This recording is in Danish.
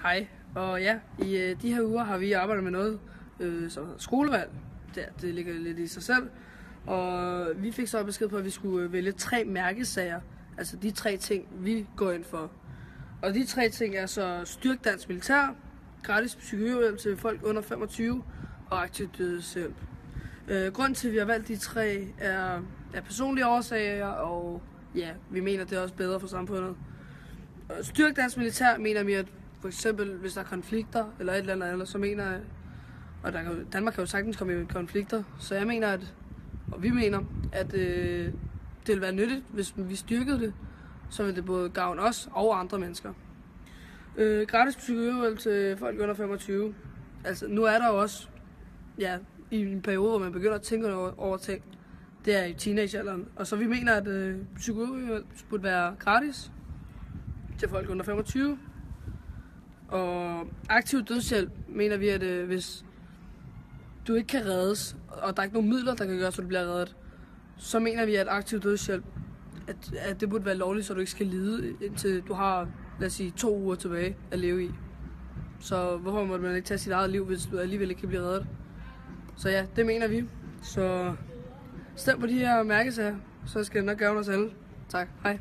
Hej, og ja, i de her uger har vi arbejdet med noget, som hedder skolevalg. Det ligger lidt i sig selv. Og vi fik så besked på, at vi skulle vælge 3 mærkesager. Altså de 3 ting, vi går ind for. Og de 3 ting er så styrk dansk militær, gratis psykologhjælp til folk under 25 og aktiv dødshjælp. Grunden til, at vi har valgt de 3 er personlige årsager, og ja, vi mener, det er også bedre for samfundet. Styrk dansk militær mener vi, at for eksempel, hvis der er konflikter eller et eller andet, så mener jeg, og Danmark kan jo sagtens komme i konflikter, så jeg mener, og vi mener, at det vil være nyttigt, hvis vi styrkede det, så vil det både gavne os og andre mennesker. Gratis psykologhjælp til folk under 25. Altså, nu er der jo også, ja, i en periode, hvor man begynder at tænke over ting, det er i teenagealderen, og så vi mener, at psykologhjælp burde være gratis til folk under 25. Og aktiv dødshjælp mener vi, at hvis du ikke kan reddes, og der er ikke nogen midler, der kan gøre, så du bliver reddet, så mener vi, at aktiv dødshjælp, at det burde være lovligt, så du ikke skal lide, indtil du har, lad os sige, 2 uger tilbage at leve i. Så hvorfor må man ikke tage sit eget liv, hvis du alligevel ikke kan blive reddet? Så ja, det mener vi. Så stem på de her mærkesager, så skal det nok gavne os alle. Tak. Hej.